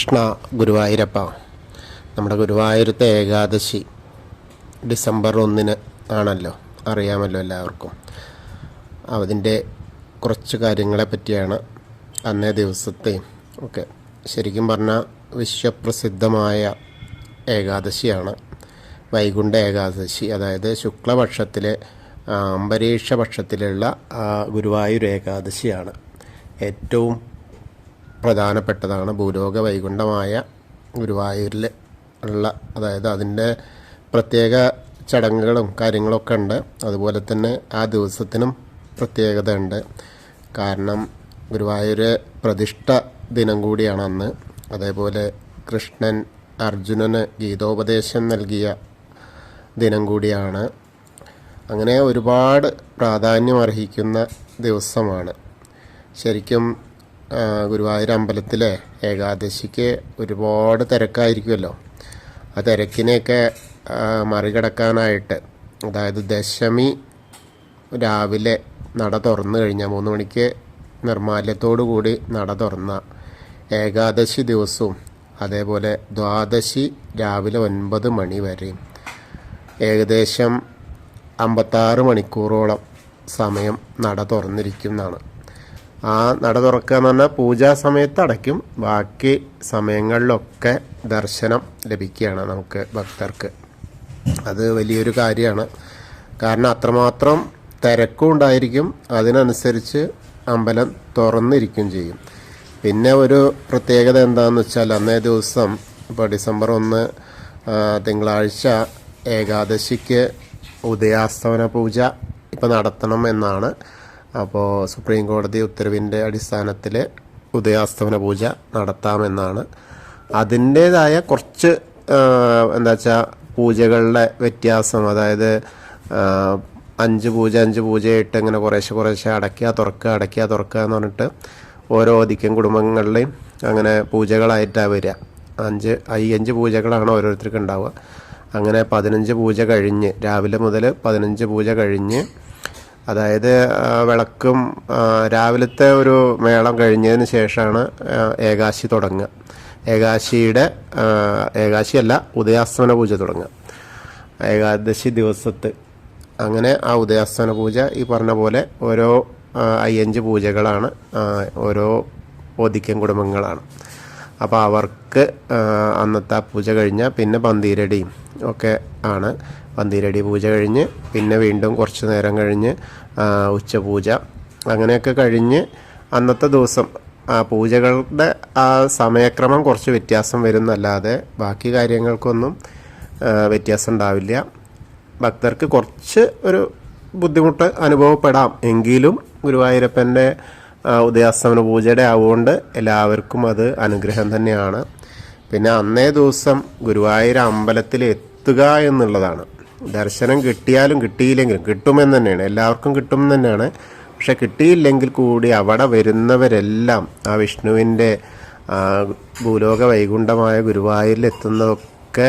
കൃഷ്ണ ഗുരുവായൂരപ്പ. നമ്മുടെ ഗുരുവായൂരത്തെ ഏകാദശി ഡിസംബർ 1 ആണല്ലോ, അറിയാമല്ലോ എല്ലാവർക്കും. അതിൻ്റെ കുറച്ച് കാര്യങ്ങളെ പറ്റിയാണ് അന്നേ ദിവസത്തെ ഒക്കെ. ശരിക്കും പറഞ്ഞാൽ വിശ്വപ്രസിദ്ധമായ ഏകാദശിയാണ് വൈകുണ്ഠ ഏകാദശി. അതായത് ശുക്ലപക്ഷത്തിലെ അംബരീഷ പക്ഷത്തിലുള്ള ഗുരുവായൂർ ഏകാദശിയാണ് ഏറ്റവും പ്രധാനപ്പെട്ടതാണ്. ഭൂലോക വൈകുണ്ഠമായ ഗുരുവായൂരിൽ ഉള്ള, അതായത് അതിൻ്റെ പ്രത്യേക ചടങ്ങുകളും കാര്യങ്ങളൊക്കെ ഉണ്ട്. അതുപോലെ തന്നെ ആ ദിവസത്തിനും പ്രത്യേകത ഉണ്ട്. കാരണം ഗുരുവായൂർ പ്രതിഷ്ഠ ദിനം കൂടിയാണ് അന്ന്. അതേപോലെ കൃഷ്ണൻ അർജുനന് ഗീതോപദേശം നൽകിയ ദിനം കൂടിയാണ്. അങ്ങനെ ഒരുപാട് പ്രാധാന്യം അർഹിക്കുന്ന ദിവസമാണ്. ശരിക്കും ഗുരുവായൂർ അമ്പലത്തിലെ ഏകാദശിക്ക് ഒരുപാട് തിരക്കായിരിക്കുമല്ലോ. ആ തിരക്കിനെയൊക്കെ മറികടക്കാനായിട്ട്, അതായത് ദശമി രാവിലെ നട തുറന്നു കഴിഞ്ഞാൽ 3 മണിക്ക് നിർമ്മാല്യത്തോടു കൂടി നട തുറന്ന ഏകാദശി ദിവസവും, അതേപോലെ ദ്വാദശി രാവിലെ 9 മണി വരെയും ഏകദേശം 56 മണിക്കൂറോളം സമയം നട തുറന്നിരിക്കുന്നതാണ്. ആ നട തുറക്കുക എന്ന് പറഞ്ഞാൽ പൂജാ സമയത്ത് അടയ്ക്കും, ബാക്കി സമയങ്ങളിലൊക്കെ ദർശനം ലഭിക്കുകയാണ് നമുക്ക് ഭക്തർക്ക്. അത് വലിയൊരു കാര്യമാണ്. കാരണം അത്രമാത്രം തിരക്കും ഉണ്ടായിരിക്കും, അതിനനുസരിച്ച് അമ്പലം തുറന്നിരിക്കും ചെയ്യും. പിന്നെ ഒരു പ്രത്യേകത എന്താണെന്ന് വെച്ചാൽ, അന്നേ ദിവസം ഇപ്പോൾ ഡിസംബർ 1 തിങ്കളാഴ്ച ഏകാദശിക്ക് ഉദയാസ്തമന പൂജ ഇപ്പോൾ നടത്തണം എന്നാണ്. അപ്പോൾ സുപ്രീം കോടതി ഉത്തരവിൻ്റെ അടിസ്ഥാനത്തിൽ ഉദയാസ്തമന പൂജ നടത്താമെന്നാണ്. അതിൻ്റേതായ കുറച്ച് എന്താ വെച്ചാൽ പൂജകളുടെ വ്യത്യാസം, അതായത് 5 പൂജയായിട്ട് ഇങ്ങനെ കുറേശ്ശെ അടയ്ക്കുക തുറക്കുക എന്ന് പറഞ്ഞിട്ട് ഓരോ അധികം കുടുംബങ്ങളിലെയും അങ്ങനെ പൂജകളായിട്ടാണ് വരിക. 5 പൂജകളാണ് ഓരോരുത്തർക്കും ഉണ്ടാവുക. അങ്ങനെ 15 പൂജ കഴിഞ്ഞ്, രാവിലെ മുതൽ 15 പൂജ കഴിഞ്ഞ്, അതായത് വിളക്കും രാവിലത്തെ ഒരു മേളം കഴിഞ്ഞതിന് ശേഷമാണ് ഏകാദശി തുടങ്ങുക. ഏകാദശിയല്ല, ഉദയാസ്തമന പൂജ തുടങ്ങുക ഏകാദശി ദിവസത്ത്. അങ്ങനെ ആ ഉദയാസ്തമന പൂജ ഈ പറഞ്ഞ പോലെ ഓരോ 5 പൂജകളാണ്, ഓരോ ഒതിക്കൻ കുടുംബങ്ങളാണ്. അപ്പോൾ അവർക്ക് അന്നത്തെ ആ പൂജ കഴിഞ്ഞാൽ പിന്നെ പന്തീരടിയും ഒക്കെ ആണ്. പന്തീരടി പൂജ കഴിഞ്ഞ് പിന്നെ വീണ്ടും കുറച്ച് നേരം കഴിഞ്ഞ് ഉച്ചപൂജ, അങ്ങനെയൊക്കെ കഴിഞ്ഞ് അന്നത്തെ ദിവസം പൂജകളുടെ ആ സമയക്രമം കുറച്ച് വ്യത്യാസം വരുന്നല്ലാതെ ബാക്കി കാര്യങ്ങൾക്കൊന്നും വ്യത്യാസം ഉണ്ടാവില്ല. ഭക്തർക്ക് കുറച്ച് ഒരു ബുദ്ധിമുട്ട് അനുഭവപ്പെടാം, എങ്കിലും ഗുരുവായൂരപ്പൻ്റെ ഉദയാസ്തമന പൂജയുടെ ആവുകൊണ്ട് എല്ലാവർക്കും അത് അനുഗ്രഹം തന്നെയാണ്. പിന്നെ അന്നേ ദിവസം ഗുരുവായൂർ അമ്പലത്തിൽ എത്തുക എന്നുള്ളതാണ്. ദർശനം കിട്ടിയാലും കിട്ടിയില്ലെങ്കിലും, കിട്ടുമെന്ന് തന്നെയാണ്, എല്ലാവർക്കും കിട്ടുമെന്ന് തന്നെയാണ്. പക്ഷെ കിട്ടിയില്ലെങ്കിൽ കൂടി അവിടെ വരുന്നവരെല്ലാം ആ വിഷ്ണുവിൻ്റെ ഭൂലോക വൈകുണ്ഠമായ ഗുരുവായൂരിൽ എത്തുന്നതൊക്കെ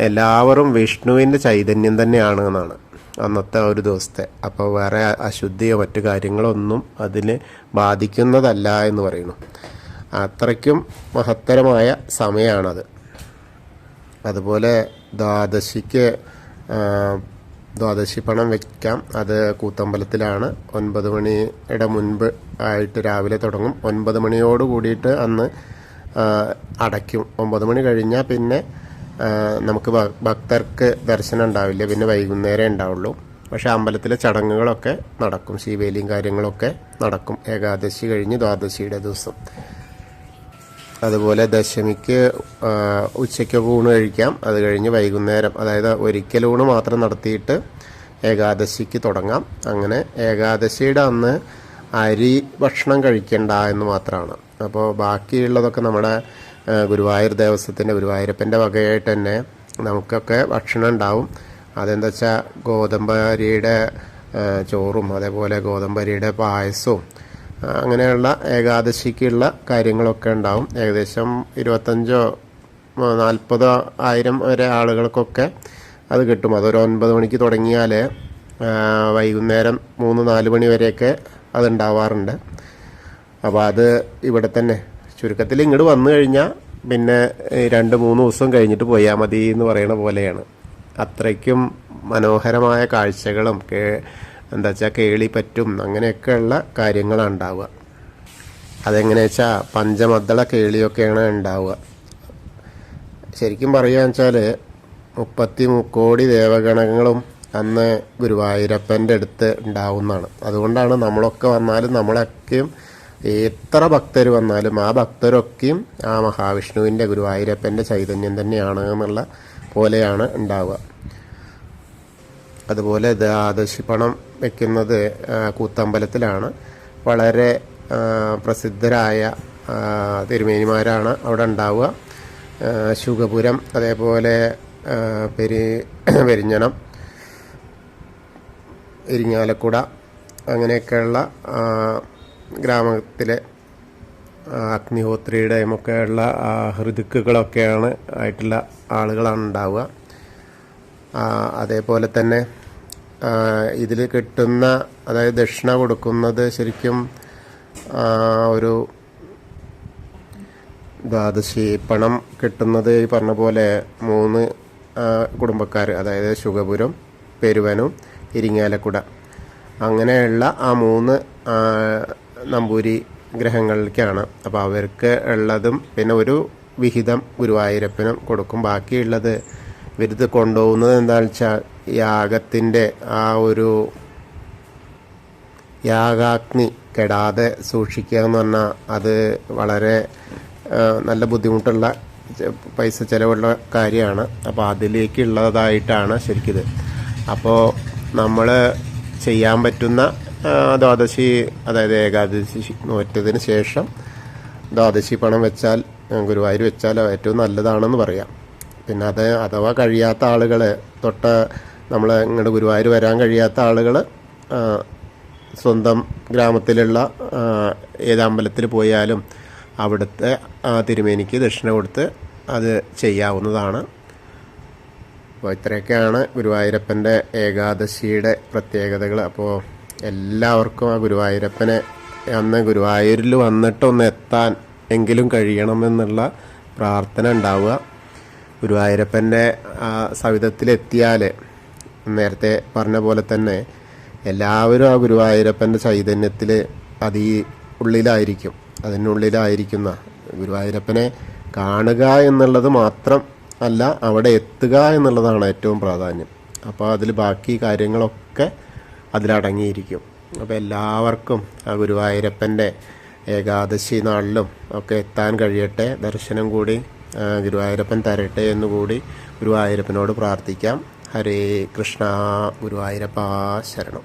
എല്ലാവരും വിഷ്ണുവിൻ്റെ ചൈതന്യം തന്നെയാണ് എന്നാണ് അന്നത്തെ ഒരു ദിവസത്തെ. അപ്പോൾ വേറെ അശുദ്ധിയോ മറ്റു കാര്യങ്ങളോ ഒന്നും അതിന് ബാധിക്കുന്നതല്ല എന്ന് പറയുന്നു. അത്രയ്ക്കും മഹത്തരമായ സമയമാണത്. അതുപോലെ ദ്വാദശി പണം വയ്ക്കാം. അത് കൂത്തമ്പലത്തിലാണ്. 9 മണിയുടെ മുൻപ് ആയിട്ട് രാവിലെ തുടങ്ങും. 9 മണിയോട് കൂടിയിട്ട് അന്ന് അടയ്ക്കും. 9 മണി കഴിഞ്ഞാൽ പിന്നെ നമുക്ക് ഭക്തർക്ക് ദർശനം ഉണ്ടാവില്ല, പിന്നെ വൈകുന്നേരം ഉണ്ടാവുള്ളൂ. പക്ഷേ അമ്പലത്തിലെ ചടങ്ങുകളൊക്കെ നടക്കും, ശീവേലിയും കാര്യങ്ങളൊക്കെ നടക്കും ഏകാദശി കഴിഞ്ഞ് ദ്വാദശിയുടെ ദിവസം. അതുപോലെ ദശമിക്ക് ഉച്ചയ്ക്കൊക്കെ ഊണ് കഴിക്കാം. അത് കഴിഞ്ഞ് വൈകുന്നേരം, അതായത് ഒരിക്കൽ ഊണ് മാത്രം നടത്തിയിട്ട് ഏകാദശിക്ക് തുടങ്ങാം. അങ്ങനെ ഏകാദശിയുടെ അന്ന് അരി ഭക്ഷണം കഴിക്കണ്ട എന്ന് മാത്രമാണ്. അപ്പോൾ ബാക്കിയുള്ളതൊക്കെ നമ്മുടെ ഗുരുവായൂർ ദേവസ്വത്തിൻ്റെ, ഗുരുവായൂരപ്പൻ്റെ വകയായിട്ട് തന്നെ നമുക്കൊക്കെ ഭക്ഷണം ഉണ്ടാവും. അതെന്താ വെച്ചാൽ ഗോതമ്പരിയുടെ ചോറും അതേപോലെ ഗോതമ്പരിയുടെ പായസവും അങ്ങനെയുള്ള ഏകാദശിക്കുള്ള കാര്യങ്ങളൊക്കെ ഉണ്ടാവും. ഏകദേശം 25,000-40,000 വരെ ആളുകൾക്കൊക്കെ അത് കിട്ടും. അതൊരു 9 മണിക്ക് തുടങ്ങിയാൽ വൈകുന്നേരം 3-4 മണി വരെയൊക്കെ അതുണ്ടാവാറുണ്ട്. അപ്പോൾ അത് ഇവിടെ തന്നെ ചുരുക്കത്തിൽ ഇങ്ങോട്ട് വന്നു കഴിഞ്ഞാൽ പിന്നെ 2-3 ദിവസം കഴിഞ്ഞിട്ട് പോയാൽ മതി എന്ന് പറയണ പോലെയാണ്. അത്രയ്ക്കും മനോഹരമായ കാഴ്ചകളും എന്താ വെച്ചാൽ കേളിപ്പറ്റും അങ്ങനെയൊക്കെയുള്ള കാര്യങ്ങളാണ് ഉണ്ടാവുക. അതെങ്ങനെയാ വെച്ചാൽ പഞ്ചമദ്ദള കേളിയൊക്കെയാണ് ഉണ്ടാവുക. ശരിക്കും പറയുകയെന്ന് വെച്ചാൽ 33 കോടി ദേവഗണങ്ങളും അന്ന് ഗുരുവായൂരപ്പൻ്റെ അടുത്ത് ഉണ്ടാവുന്നതാണ്. അതുകൊണ്ടാണ് നമ്മളൊക്കെ വന്നാലും നമ്മളൊക്കെയും എത്ര ഭക്തർ വന്നാലും ആ ഭക്തരൊക്കെയും ആ മഹാവിഷ്ണുവിൻ്റെ ഗുരുവായൂരപ്പൻ്റെ ചൈതന്യം തന്നെയാണ് എന്നുള്ള പോലെയാണ് ഉണ്ടാവുക. അതുപോലെ ദ്വാദശി പണം വയ്ക്കുന്നത് കൂത്തമ്പലത്തിലാണ്. വളരെ പ്രസിദ്ധരായ തിരുമേനിമാരാണ് അവിടെ ഉണ്ടാവുക. ശുഗപുരം, അതേപോലെ പെരിഞ്ഞനം, ഇരിങ്ങാലക്കുട അങ്ങനെയൊക്കെയുള്ള ഗ്രാമത്തിലെ അഗ്നിഹോത്രിയുടെയും ഒക്കെയുള്ള ഋതുക്കളൊക്കെയാണ് ആയിട്ടുള്ള ആളുകളാണ് ഉണ്ടാവുക. അതേപോലെ തന്നെ ഇതിൽ കിട്ടുന്ന, അതായത് ദക്ഷിണ കൊടുക്കുന്നത് ശരിക്കും ഒരു ദ്വാദശി പണം കിട്ടുന്നത് ഈ പറഞ്ഞ പോലെ 3 കുടുംബക്കാർ, അതായത് ശുഗപുരം, പെരുവനും, ഇരിങ്ങാലക്കുട അങ്ങനെയുള്ള ആ 3 നമ്പൂരി ഗ്രഹങ്ങളിലേക്കാണ്. അപ്പോൾ അവർക്ക് ഉള്ളതും പിന്നെ ഒരു വിഹിതം ഗുരുവായൂരപ്പനും കൊടുക്കും. ബാക്കിയുള്ളത് ഇവരിത് കൊണ്ടുപോകുന്നത് എന്താണെന്ന് വെച്ചാൽ യാഗത്തിൻ്റെ ആ ഒരു യാഗാഗ്നി കെടാതെ സൂക്ഷിക്കുക എന്ന് പറഞ്ഞാൽ അത് വളരെ നല്ല ബുദ്ധിമുട്ടുള്ള പൈസ ചിലവുള്ള കാര്യമാണ്. അപ്പോൾ അതിലേക്കുള്ളതായിട്ടാണ് ശരിക്കിത്. അപ്പോൾ നമ്മൾ ചെയ്യാൻ പറ്റുന്ന ദ്വാദശി, അതായത് ഏകാദശി നോറ്റതിന് ശേഷം ദ്വാദശി പണം വെച്ചാൽ, ഗുരുവായൂർ വെച്ചാൽ ഏറ്റവും നല്ലതാണെന്ന് പറയാം. പിന്നെ അത് അഥവാ കഴിയാത്ത ആളുകൾ, നമ്മൾ ഇങ്ങോട്ട് ഗുരുവായൂർ വരാൻ കഴിയാത്ത ആളുകൾ സ്വന്തം ഗ്രാമത്തിലുള്ള ഏതമ്പലത്തിൽ പോയാലും അവിടുത്തെ തിരുമേനിക്ക് ദക്ഷിണ കൊടുത്ത് അത് ചെയ്യാവുന്നതാണ്. അപ്പോൾ ഇത്രയൊക്കെയാണ് ഗുരുവായൂരപ്പൻ്റെ ഏകാദശിയുടെ പ്രത്യേകതകൾ. അപ്പോൾ എല്ലാവർക്കും ആ ഗുരുവായൂരപ്പനെ അന്ന് ഗുരുവായൂരിൽ വന്നിട്ടൊന്ന് എത്താൻ എങ്കിലും കഴിയണമെന്നുള്ള പ്രാർത്ഥന ഉണ്ടാവുക. ഗുരുവായൂരപ്പൻ്റെ സവിധത്തിലെത്തിയാൽ നേരത്തെ പറഞ്ഞ പോലെ തന്നെ എല്ലാവരും ആ ഗുരുവായൂരപ്പൻ്റെ ചൈതന്യത്തിൽ ഉള്ളിലായിരിക്കും, അതിനുള്ളിലായിരിക്കുന്ന ഗുരുവായൂരപ്പനെ കാണുക എന്നുള്ളത് മാത്രം അല്ല, അവിടെ എത്തുക എന്നുള്ളതാണ് ഏറ്റവും പ്രാധാന്യം. അപ്പോൾ അതിൽ ബാക്കി കാര്യങ്ങളൊക്കെ അതിലടങ്ങിയിരിക്കും. അപ്പോൾ എല്ലാവർക്കും ആ ഗുരുവായൂരപ്പൻ്റെ ഏകാദശി നാളിലും ഒക്കെ എത്താൻ കഴിയട്ടെ, ദർശനം കൂടി ഗുരുവായൂരപ്പൻ തരട്ടെ എന്നുകൂടി ഗുരുവായൂരപ്പനോട് പ്രാർത്ഥിക്കാം. ഹരേ കൃഷ്ണ. ഗുരുവായൂരപ്പ ശരണം.